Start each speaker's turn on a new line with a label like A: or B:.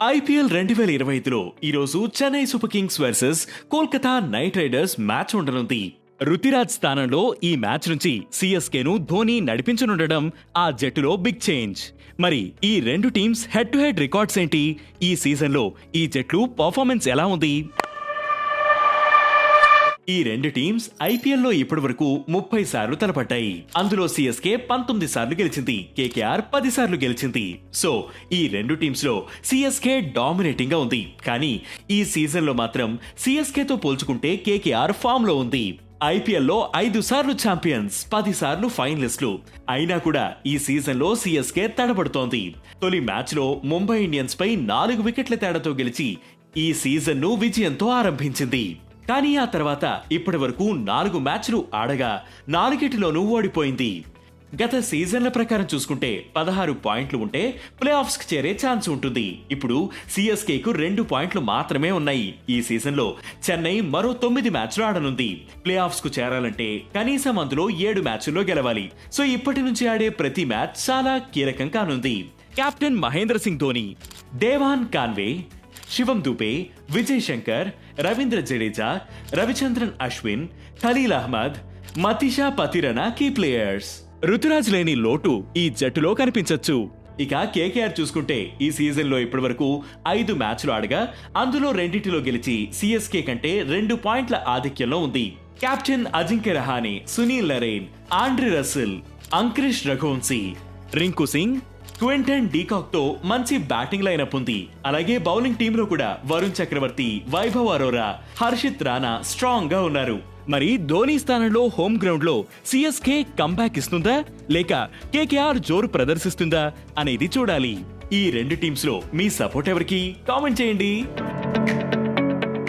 A: IPL 2025లో ఈరోజు Chennai Super Kings versus Kolkata Knight Riders match ఉండనుంది. రుతురాజ్ స్థానంలో ఈ మ్యాచ్ నుంచి సిఎస్కేను ధోని నడిపించనుండడం ఆ జట్టులో బిగ్ చేంజ్. మరి ఈ రెండు teams head to head records ఏంటి? ఈ సీజన్లో ఈ జట్లు పర్ఫార్మెన్స్ ఎలా ఉంది? ఈ రెండు టీమ్స్ ఐపీఎల్లో ఇప్పటి వరకు 30 సార్లు తలపడ్డాయి. అందులో సిఎస్కే 19 సార్లు గెలిచింది, కేకేఆర్ 10 సార్లు గెలిచింది. సో ఈ రెండు టీమ్స్ లో సిఎస్కే డామినేటింగ్ గా ఉంది. కానీ ఈ సీజన్ లో మాత్రం సిఎస్కేతో పోల్చుకుంటే కేకేఆర్ ఫామ్ లో ఉంది. ఐపీఎల్లో 5 సార్లు ఛాంపియన్స్, 10 సార్లు ఫైనలిస్టులు. అయినా కూడా ఈ సీజన్ లో సిఎస్కే తడబడుతోంది. తొలి మ్యాచ్ లో ముంబై ఇండియన్స్ పై 4 వికెట్ల తేడాతో గెలిచి ఈ సీజన్ ను విజయంతో ఆరంభించింది. కానీ ఆ తర్వాత ఇప్పటి వరకు 4 మ్యాచ్లు ఆడగా 4టిలోనూ ఓడిపోయింది. గత సీజన్ల ప్రకారం చూసుకుంటే 16 పాయింట్లు ఉంటే ప్లే ఆఫ్స్ కి చేరే ఛాన్స్ ఉంటుంది. ఇప్పుడు సిఎస్కే కు 2 పాయింట్లు మాత్రమే ఉన్నాయి. ఈ సీజన్ లో చెన్నై మరో 9 మ్యాచ్లు ఆడనుంది. ప్లే ఆఫ్స్ కు చేరాలంటే కనీసం అందులో 7 మ్యాచ్ల్లో గెలవాలి. సో ఇప్పటి నుంచి ఆడే ప్రతి మ్యాచ్ చాలా కీలకం కానుంది. కెప్టెన్ మహేంద్ర సింగ్ ధోని, దేవాన్ కాన్వే, శివం దుబే, విజయ్ శంకర్, రవీంద్ర జడేజా, రవిచంద్రన్ అశ్విన్, ఖలీల్ అహ్మద్, మతీషా పతిరనా కీ ప్లేయర్స్. రుతురాజ్ లేని లోటు ఈ జట్టులో కనిపించొచ్చు. ఇక కేకేఆర్ చూసుకుంటే ఈ సీజన్ లో ఇప్పటి వరకు 5 మ్యాచ్లు ఆడగా అందులో 2టిలో గెలిచి సిఎస్కే కంటే 2 పాయింట్ల ఆధిక్యంలో ఉంది. Captain Ajinkya Rahane, Sunil Narine, Andre Russell, Angkrish Raghuvanshi, Rinku Singh, Quinton de Kock తో మంచి బ్యాటింగ్ లైనప్ ఉంది. అలాగే బౌలింగ్ టీంలో కూడా వరుణ్ చక్రవర్తి, వైభవ్ అరోరా, హర్షిత్ రాణా స్ట్రాంగ్ గా ఉన్నారు. మరి ధోని స్థానంలో హోమ్ గ్రౌండ్ లో సిఎస్కే కంబ్యాక్ ఇస్తుందా లేక కేకేఆర్ జోరు ప్రదర్శిస్తుందా అనేది చూడాలి. ఈ రెండు టీమ్స్ లో మీ సపోర్ట్ ఎవరికి? కామెంట్ చేయండి.